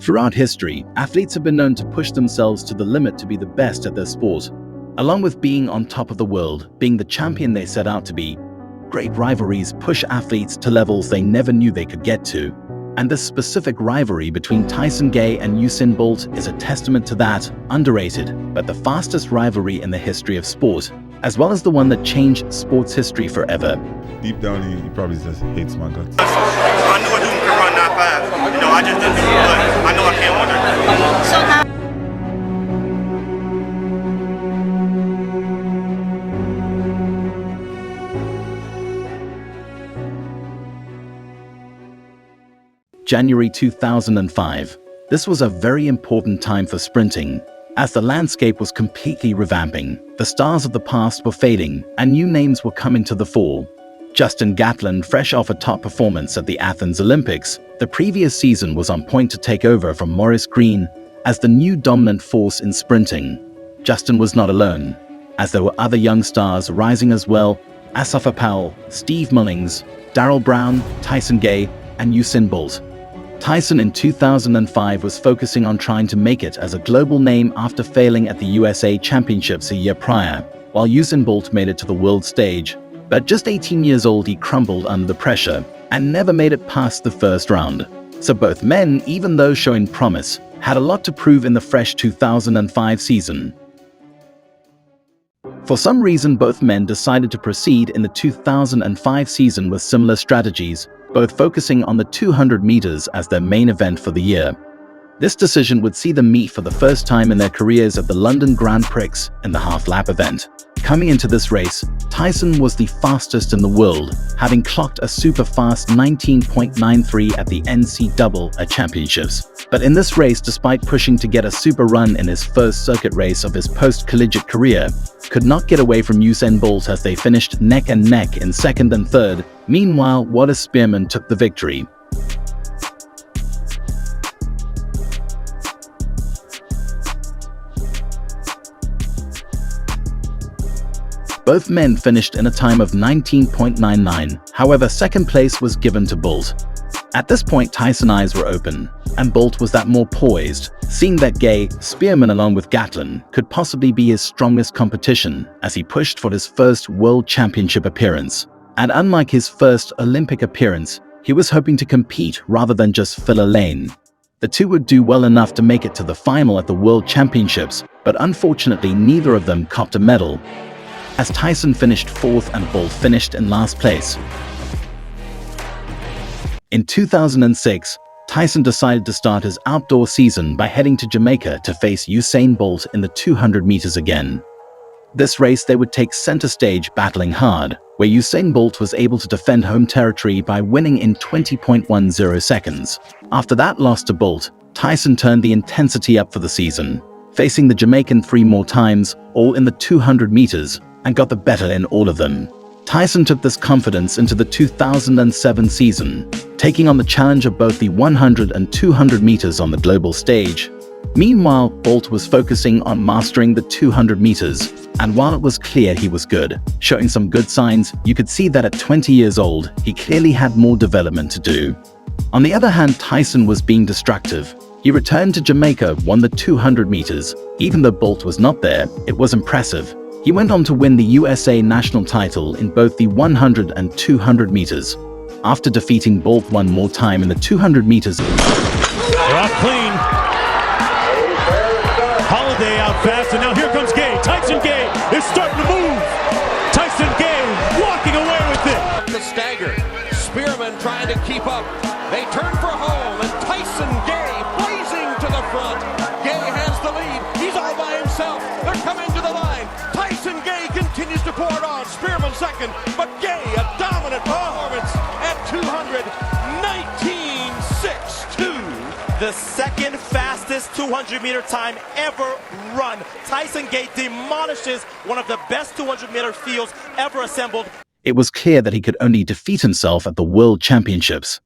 Throughout history, athletes have been known to push themselves to the limit to be the best at their sport. Along with being on top of the world, being the champion they set out to be, great rivalries push athletes to levels they never knew they could get to. And this specific rivalry between Tyson and Usain Bolt is a testament to that underrated, but the fastest rivalry in the history of sport, as well as the one that changed sports history forever. Deep down, he probably just hates my guts. I knew a dude could run that fast. I just didn't do it, but I know I can't win it. So now January 2005. This was a very important time for sprinting, as the landscape was completely revamping. The stars of the past were fading, and new names were coming to the fore. Justin Gatlin, fresh off a top performance at the Athens Olympics, the previous season was on point to take over from Maurice Greene as the new dominant force in sprinting. Justin was not alone, as there were other young stars rising as well: Asafa Powell, Steve Mullings, Darrell Brown, Tyson and Usain Bolt. Tyson in 2005 was focusing on trying to make it as a global name after failing at the USA Championships a year prior, while Usain Bolt made it to the world stage. But just 18 years old, he crumbled under the pressure and never made it past the first round. So both men, even though showing promise, had a lot to prove in the fresh 2005 season. For some reason, both men decided to proceed in the 2005 season with similar strategies, both focusing on the 200 meters as their main event for the year. This decision would see them meet for the first time in their careers at the London Grand Prix in the half-lap event. Coming into this race, Tyson was the fastest in the world, having clocked a super fast 19.93 at the NCAA Championships. But in this race, despite pushing to get a super run in his first circuit race of his post-collegiate career, could not get away from Usain Bolt as they finished neck and neck in second and third. Meanwhile, Water Spearman took the victory. Both men finished in a time of 19.99, however second place was given to Bolt. At this point, Tyson's eyes were open, and Bolt was that more poised, seeing that Spearman along with Gatlin could possibly be his strongest competition as he pushed for his first World Championship appearance. And unlike his first Olympic appearance, he was hoping to compete rather than just fill a lane. The two would do well enough to make it to the final at the World Championships, but unfortunately neither of them copped a medal, as Tyson finished fourth and Bolt finished in last place. In 2006, Tyson decided to start his outdoor season by heading to Jamaica to face Usain Bolt in the 200 meters again. This race they would take center stage battling hard, where Usain Bolt was able to defend home territory by winning in 20.10 seconds. After that loss to Bolt, Tyson turned the intensity up for the season, facing the Jamaican 3 more times, all in the 200 meters, and got the better in all of them. Tyson took this confidence into the 2007 season, taking on the challenge of both the 100 and 200 meters on the global stage. Meanwhile, Bolt was focusing on mastering the 200 meters, and while it was clear he was good, showing some good signs, you could see that at 20 years old, he clearly had more development to do. On the other hand, Tyson was being destructive. He returned to Jamaica, won the 200 meters. Even though Bolt was not there, it was impressive. He went on to win the USA national title in both the 100 and 200 meters. After defeating Bolt one more time in the 200 meters. They're off clean. Holiday out fast, and now here comes Tyson is starting to move. Tyson walking away with it. The stagger. Spearman trying to keep up. They turn for home, and Tyson blazing to the front. Has the lead. He's all by himself. They're coming to the line. Tyson continues to pour it on. Spearman second, but a dominant performance at 200, 19.62. The second fastest 200-meter time ever run. Tyson demolishes one of the best 200-meter fields ever assembled. It was clear that he could only defeat himself at the World Championships.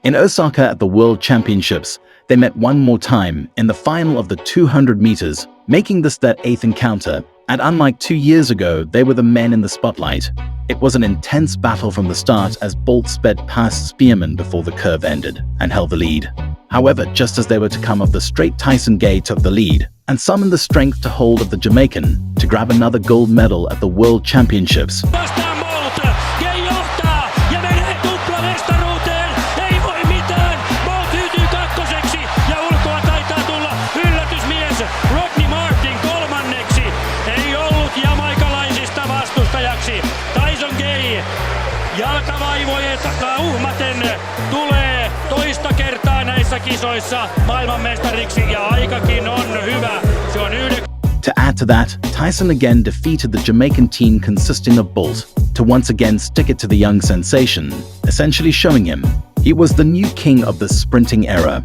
In Osaka at the World Championships, they met one more time in the final of the 200 meters, making this their 8th encounter. And unlike 2 years ago, they were the men in the spotlight. It was an intense battle from the start as Bolt sped past Spearman before the curve ended and held the lead. However, just as they were to come off the straight, Tyson Gay took the lead and summoned the strength to hold of the Jamaican to grab another gold medal at the World Championships. Jalkavaivoja uhmaten tulee toista kertaa näissä kisoissa maailmanmestariksi ja aikakin on hyvä. Se on To add to that, Tyson again defeated the Jamaican team consisting of Bolt to once again stick it to the young sensation, essentially showing him he was the new king of the sprinting era.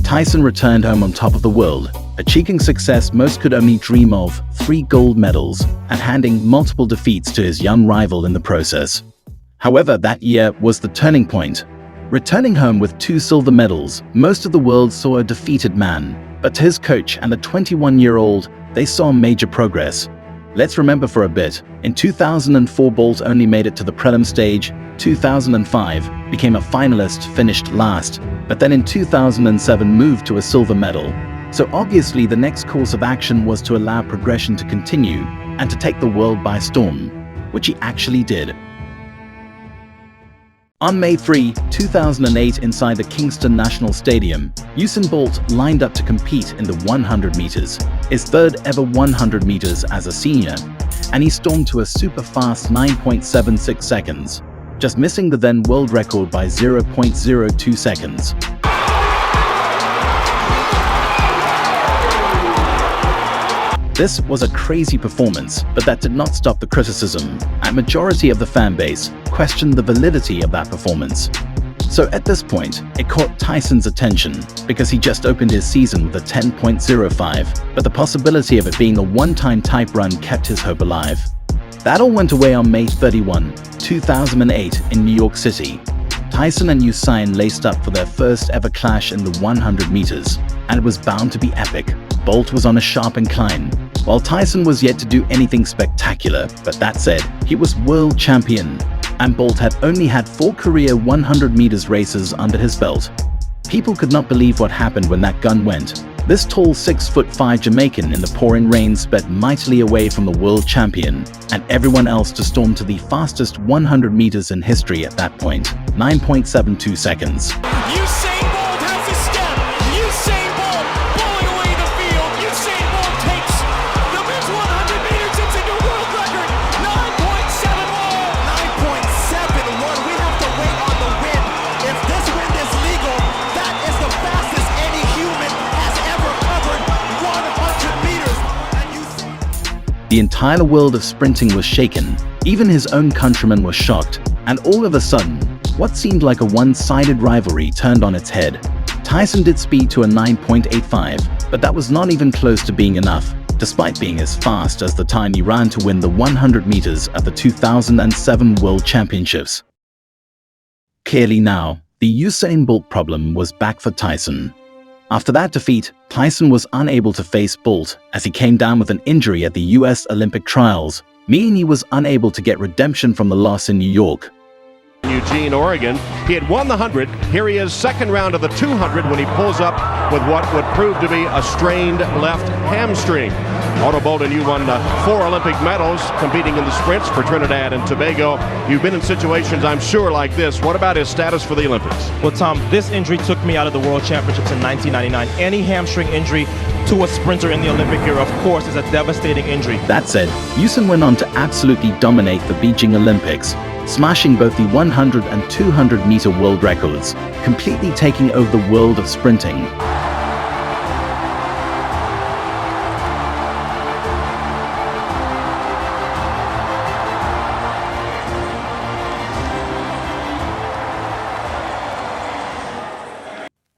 Tyson returned home on top of the world, achieving success most could only dream of, 3 gold medals, and handing multiple defeats to his young rival in the process. However, that year was the turning point. Returning home with 2 silver medals, most of the world saw a defeated man, but to his coach and the 21-year-old, they saw major progress. Let's remember for a bit, in 2004 Bolt only made it to the prelim stage, 2005 became a finalist, finished last, but then in 2007 moved to a silver medal. So obviously the next course of action was to allow progression to continue and to take the world by storm, which he actually did. On May 3, 2008 inside the Kingston National Stadium, Usain Bolt lined up to compete in the 100 meters, his 3rd ever 100 meters as a senior, and he stormed to a super fast 9.76 seconds, just missing the then world record by 0.02 seconds. This was a crazy performance, but that did not stop the criticism, and majority of the fan base questioned the validity of that performance. So at this point, it caught Tyson's attention because he just opened his season with a 10.05, but the possibility of it being a one-time type run kept his hope alive. That all went away on May 31, 2008 in New York City. Tyson and Usain laced up for their first ever clash in the 100 meters, and it was bound to be epic. Bolt was on a sharp incline, while Tyson was yet to do anything spectacular, but that said, he was world champion, and Bolt had only had 4 career 100 meters races under his belt. People could not believe what happened when that gun went. This tall 6'5" Jamaican in the pouring rain sped mightily away from the world champion, and everyone else to storm to the fastest 100 meters in history at that point, 9.72 seconds. Usain Bolt has a step. Usain Bolt blowing away the field. Usain Bolt takes the men's 100 meters. It's a new world record. 9.71. 9.71. We have to wait on the win. If this win is legal, that is the fastest any human has ever covered 100 meters. And The entire world of sprinting was shaken. Even his own countrymen were shocked, and all of a sudden, what seemed like a one-sided rivalry turned on its head. Tyson did speed to a 9.85, but that was not even close to being enough, despite being as fast as the time he ran to win the 100 meters at the 2007 World Championships. Clearly now, the Usain Bolt problem was back for Tyson. After that defeat, Tyson was unable to face Bolt as he came down with an injury at the US Olympic trials, meaning he was unable to get redemption from the loss in New York. Eugene, Oregon. He had won the 100. Here he is, second round of the 200 when he pulls up with what would prove to be a strained left hamstring. Otto Bolden, you won 4 Olympic medals competing in the sprints for Trinidad and Tobago. You've been in situations, I'm sure, like this. What about his status for the Olympics? Well, Tom, this injury took me out of the World Championships in 1999. Any hamstring injury to a sprinter in the Olympic era, of course, is a devastating injury. That said, Usain went on to absolutely dominate the Beijing Olympics, smashing both the 100 and 200 meter world records, completely taking over the world of sprinting.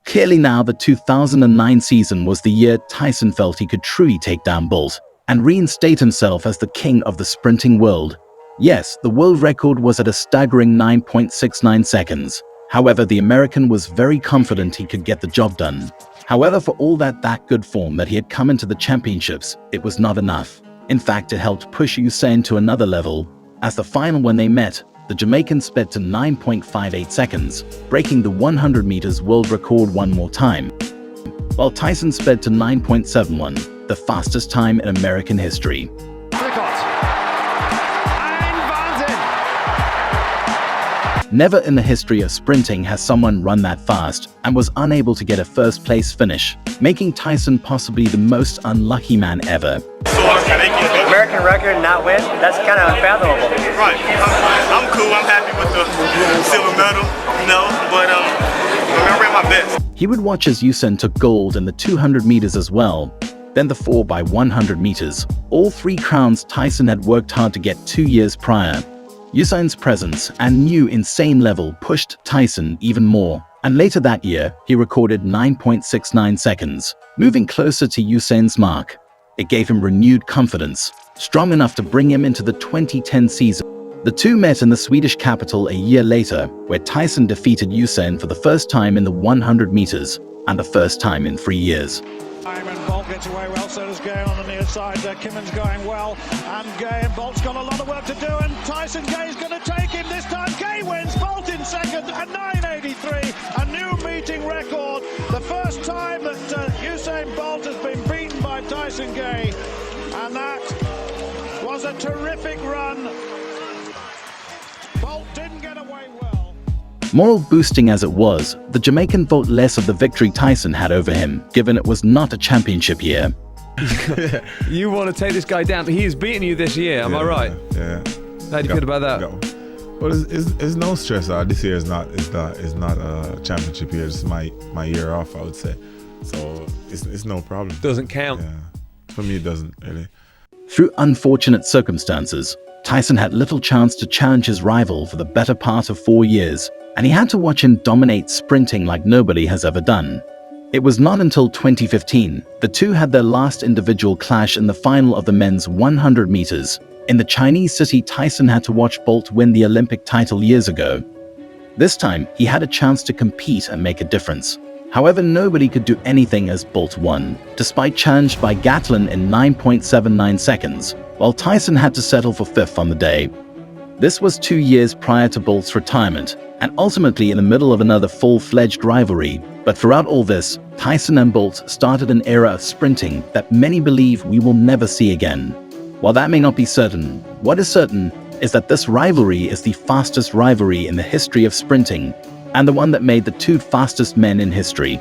Clearly now, the 2009 season was the year Tyson felt he could truly take down Bolt and reinstate himself as the king of the sprinting world. Yes, the world record was at a staggering 9.69 seconds. However, the American was very confident he could get the job done. However, for all that good form that he had come into the championships, it was not enough. In fact, it helped push Usain to another level, as the final when they met, the Jamaican sped to 9.58 seconds, breaking the 100 meters world record one more time, while Tyson sped to 9.71, the fastest time in American history. Never in the history of sprinting has someone run that fast and was unable to get a first-place finish, making Tyson possibly the most unlucky man ever. American record and not win? That's kind of unfathomable. Right. I'm cool. I'm happy with the silver medal, but I ran my best. He would watch as Usain took gold in the 200 meters as well, then the 4x100 meters, all 3 crowns Tyson had worked hard to get 2 years prior. Usain's presence and new insane level pushed Tyson even more, and later that year, he recorded 9.69 seconds, moving closer to Usain's mark. It gave him renewed confidence, strong enough to bring him into the 2010 season. The two met in the Swedish capital a year later, where Tyson defeated Usain for the first time in the 100 meters, and the first time in 3 years. And Bolt gets away well, so does Gay on the near side. Kimmon's going well, and Gay and Bolt's got a lot of work to do, and Tyson Gay's going to take him this time. Gay wins, Bolt in second at 9.83, a new meeting record. The first time that Usain Bolt has been beaten by Tyson Gay, and that was a terrific run. Bolt didn't get away well. Moral boosting as it was, the Jamaican thought less of the victory Tyson had over him, given it was not a championship year. You want to take this guy down, but he has beaten you this year, am I right? Yeah. How do you feel about that? Well, it's no stress. This year is not a championship year. It's my year off, I would say. So it's no problem. Doesn't count. Yeah. For me, it doesn't really. Through unfortunate circumstances, Tyson had little chance to challenge his rival for the better part of 4 years, and he had to watch him dominate sprinting like nobody has ever done. It was not until 2015 the two had their last individual clash in the final of the men's 100 meters. In the Chinese city Tyson had to watch Bolt win the Olympic title years ago. This time, he had a chance to compete and make a difference. However, nobody could do anything as Bolt won, despite challenged by Gatlin in 9.79 seconds, while Tyson had to settle for 5th on the day. This was 2 years prior to Bolt's retirement, and ultimately in the middle of another full-fledged rivalry. But throughout all this, Tyson and Bolt started an era of sprinting that many believe we will never see again. While that may not be certain, what is certain is that this rivalry is the fastest rivalry in the history of sprinting, and the one that made the two fastest men in history.